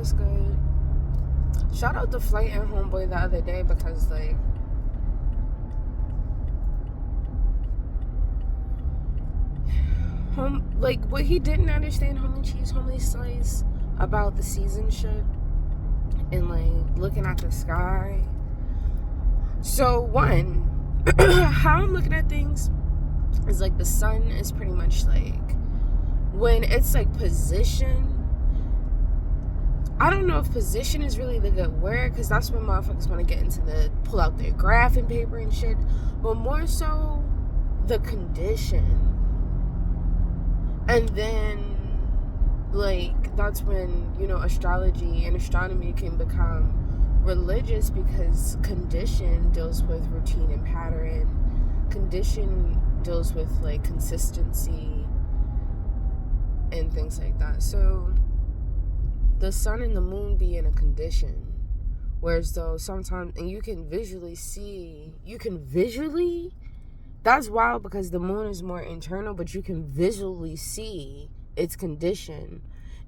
was good. Shout out to Flight and Homeboy the other day because, like, what he didn't understand, homie cheese, homie slice, about the season shit and, like, looking at the sky. So, one, how I'm looking at things is, like, the sun is pretty much, like, when it's, like, position, I don't know if position is really the good word, because that's when motherfuckers want to get into pull out their graphing paper and shit, but more so the condition. And then, like, that's when, you know, astrology and astronomy can become religious, because condition deals with routine and pattern. Condition deals with, like, consistency and things like that. So the sun and the moon be in a condition, whereas though sometimes, and you can visually, that's wild because the moon is more internal, but you can visually see its condition,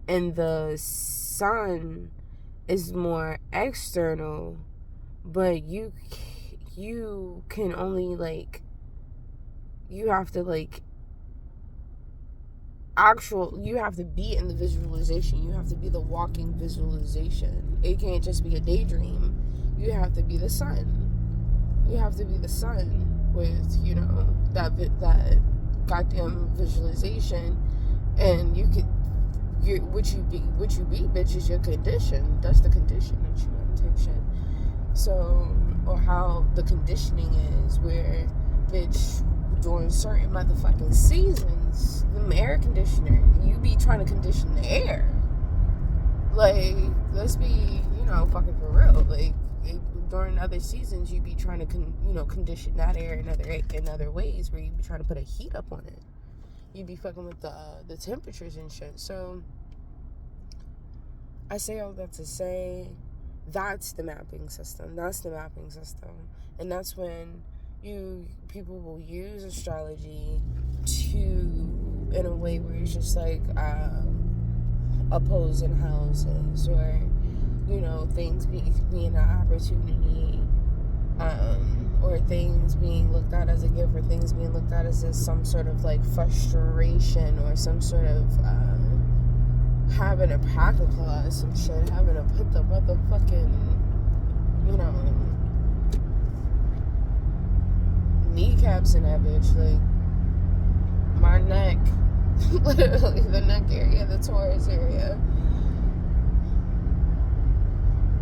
and the sun is more external, but you can only, like, you have to, like, you have to be in the visualization. You have to be the walking visualization. It can't just be a daydream. You have to be the sun. You have to be the sun with, you know, that goddamn visualization, and what you be, bitch, is your condition. That's the condition that you undertake shit. So, or how the conditioning is, where, bitch, during certain motherfucking seasons, the air conditioner, you be trying to condition the air. Like, let's be, you know, fucking for real. Like, during other seasons, you be trying to, condition that air in other ways, where you be trying to put a heat up on it. You be fucking with the temperatures and shit. So, I say all that to say, that's the mapping system. And that's when people will use astrology in a way where it's just like opposing houses, or, you know, things being an opportunity, or things being looked at as a gift, or things being looked at as some sort of, like, frustration, or some sort of having a pocket claw or some shit, having to put the motherfucking, you know, kneecaps in that bitch. Like, my neck, literally the neck area, the Taurus area,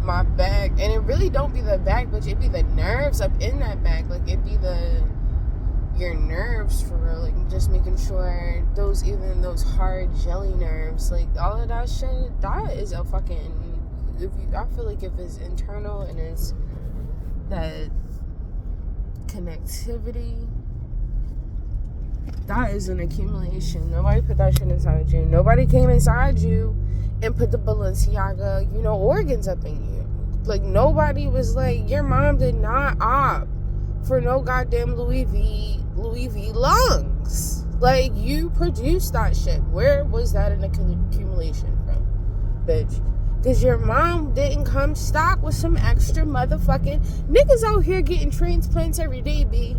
my back, and it really don't be the back, but it be the nerves up in that back. Like, it be your nerves, for real. Like, just making sure those hard jelly nerves, like, all of that shit, that is a fucking, I feel like if it's internal and it's that connectivity, that is an accumulation. Nobody put that shit inside you. Nobody came inside you and put the Balenciaga, you know, organs up in you. Like, nobody was like, your mom did not opt for no goddamn Louis V lungs. Like, you produced that shit. Where was that an accumulation from, bitch? Because your mom didn't come stock with some extra motherfucking niggas out here getting transplants every day, B.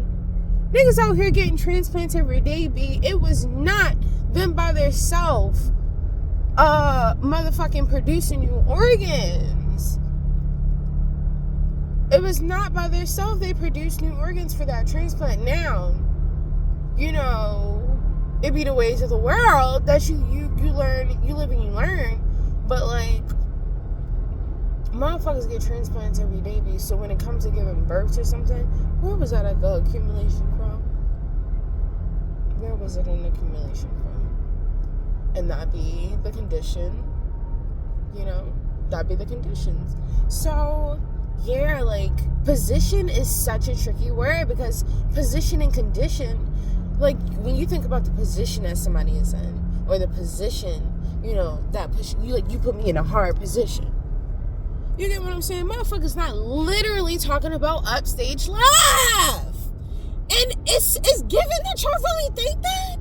Niggas out here getting transplants every day, B. It was not them by themselves motherfucking producing new organs. It was not by themselves they produced new organs for that transplant. Now, you know, it be the ways of the world that you learn, you live and you learn. But, like, motherfuckers get transplants every day, B. So when it comes to giving birth to something, where was that accumulation from? Where was it an accumulation from? And that be the condition, you know, that be the conditions. So, yeah, like, position is such a tricky word, because position and condition, like, when you think about the position that somebody is in, or the position, you know, that you put me in a hard position. You get what I'm saying? Motherfuckers not literally talking about upstage laugh. And it's given that y'all really think that.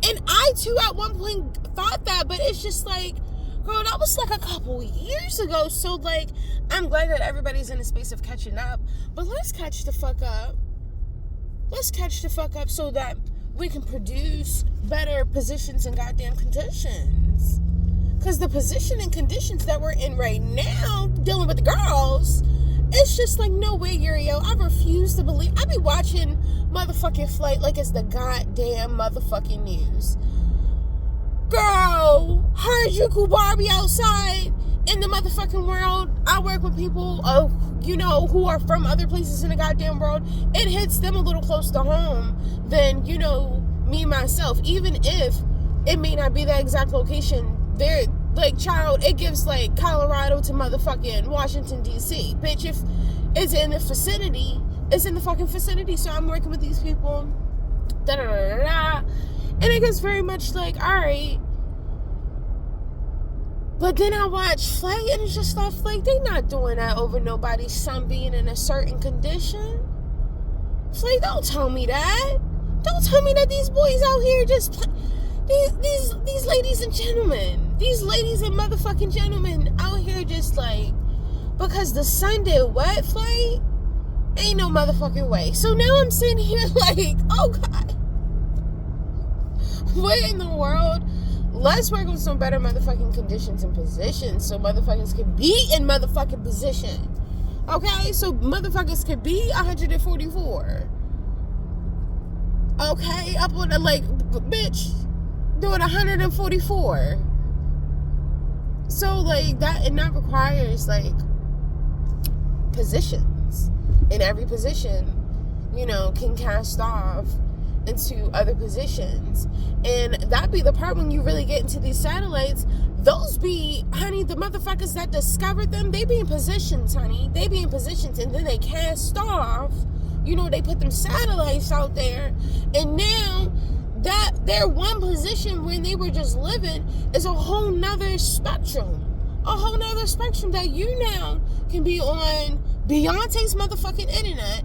And I too at one point thought that, but it's just like, Girl, that was like a couple years ago. So, like, I'm glad that everybody's in a space of catching up. But let's catch the fuck up. Let's catch the fuck up so that we can produce better positions and goddamn conditions. Because the position and conditions that we're in right now, dealing with the girls, it's just like, no way, Uriel. I refuse to believe. I be watching motherfucking Flight like it's the goddamn motherfucking news. Girl, Harajuku Barbie outside in the motherfucking world. I work with people, who are from other places in the goddamn world. It hits them a little close to home than, me, myself. Even if it may not be that exact location, they're like, child, it gives like Colorado to motherfucking Washington, D.C. Bitch, if it's in the vicinity, it's in the fucking vicinity. So I'm working with these people. And it gets very much like, all right. But then I watch Flight and it's just stuff like, they not doing that over nobody's son being in a certain condition. Flight, don't tell me that. Don't tell me that these boys out here just these ladies and gentlemen, these ladies and motherfucking gentlemen out here just like, because the son did what, Flight? Ain't no motherfucking way. So now I'm sitting here like, oh God, what in the world? Let's work on some better motherfucking conditions and positions so motherfuckers can be in motherfucking position. Okay? So motherfuckers can be 144. Okay? Up on the, like, bitch, doing 144. So, like, and that requires, like, positions. And every position, can cast off into other positions. And that be the part when you really get into these satellites. Those be, honey, the motherfuckers that discovered them, they be in positions, honey. They be in positions, and then they cast off. They put them satellites out there, and now that their one position when they were just living is a whole nother spectrum. A whole nother spectrum that you now can be on Beyonce's motherfucking internet,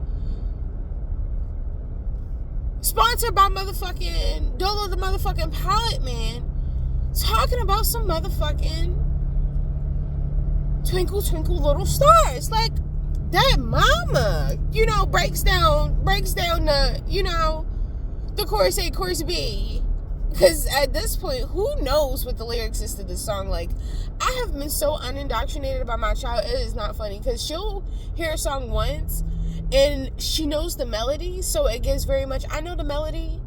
sponsored by motherfucking Dolo the motherfucking Pilot Man, talking about some motherfucking twinkle twinkle little stars. Like, that mama, breaks down the chorus A, chorus B. Because at this point, who knows what the lyrics is to this song? Like, I have been so unindoctrinated by my child, it is not funny. Because she'll hear a song once, and she knows the melody, so it gives very much, I know the melody,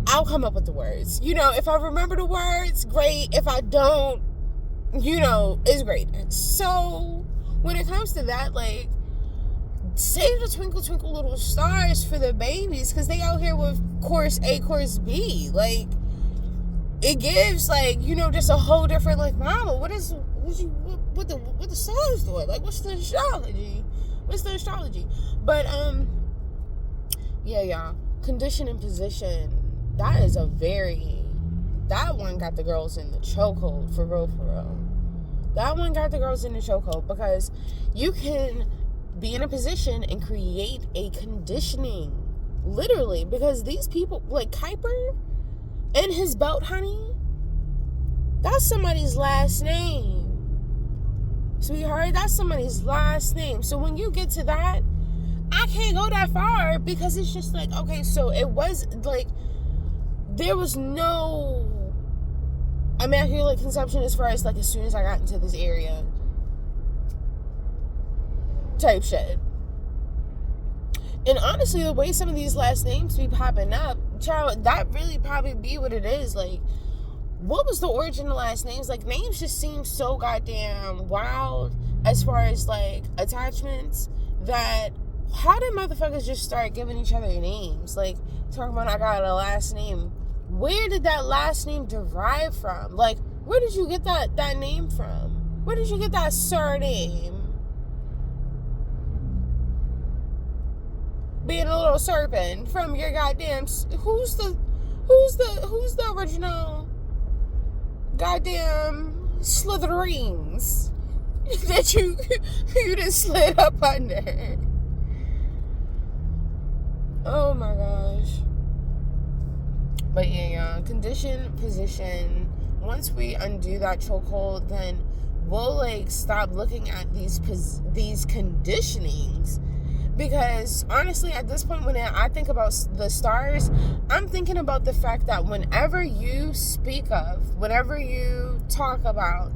I'll come up with the words. If I remember the words, great. If I don't, it's great. So, when it comes to that, like, save the twinkle twinkle little stars for the babies, because they out here with chorus A, chorus B. Like, it gives, like, just a whole different, like, mama, what the stars doing? Like, what's the astrology? But, yeah, y'all. Condition and position. That one got the girls in the chokehold, for real. That one got the girls in the chokehold, because you can be in a position and create a conditioning. Literally. Because these people, like Kuiper and his belt, honey, that's somebody's last name. Sweetheart, that's somebody's last name. So when you get to that, I can't go that far, because it's just like, okay, so it was like, there was no immaculate conception as far as like as soon as I got into this area type shit. And honestly, the way some of these last names be popping up, child, that really probably be what it is. Like, what was the origin of last names? Like, names just seem so goddamn wild as far as like attachments, that how did motherfuckers just start giving each other names? Like, talking about, I got a last name. Where did that last name derive from? Like, where did you get that name from? Where did you get that surname? Being a little serpent from your goddamn, who's the original goddamn Slytherins that you just slid up under? Oh my gosh. But yeah, y'all, condition, position, once we undo that chokehold, then we'll like stop looking at these conditionings. Because honestly, at this point, when I think about the stars, I'm thinking about the fact that whenever you speak of, whenever you talk about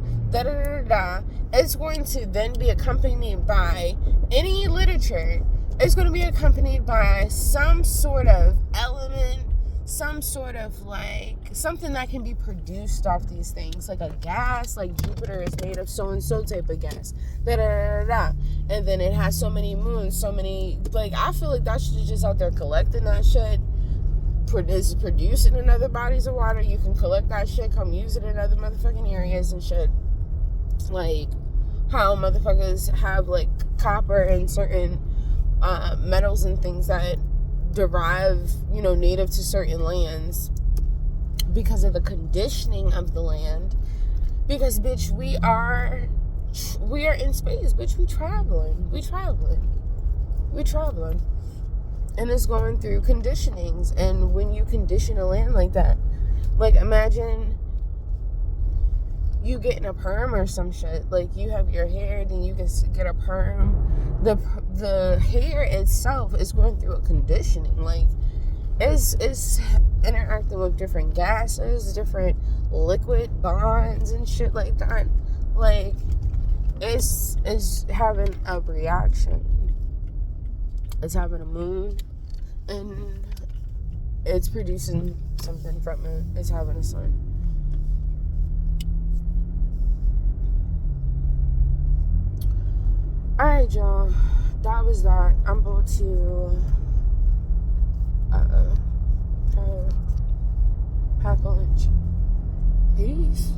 it's going to then be accompanied by any literature. It's going to be accompanied by some sort of element, some sort of like something that can be produced off these things, like a gas, like Jupiter is made of so and so type of gas, and then it has so many moons, so many, like, I feel like that shit is just out there collecting that shit, is producing in other bodies of water. You can collect that shit, come use it in other motherfucking areas and shit. Like how motherfuckers have like copper and certain metals and things that derive, native to certain lands because of the conditioning of the land. Because, bitch, we are in space, bitch. We traveling, and it's going through conditionings. And when you condition a land like that, like, imagine you getting a perm or some shit. Like, you have your hair, then you can get a perm. The hair itself is going through a conditioning. Like, it's interacting with different gases, different liquid bonds and shit like that. Like, it's having a reaction. It's having a moon, and it's producing something from it. It's having a sun. Alright, y'all. That was that. I'm about to pack lunch. Peace.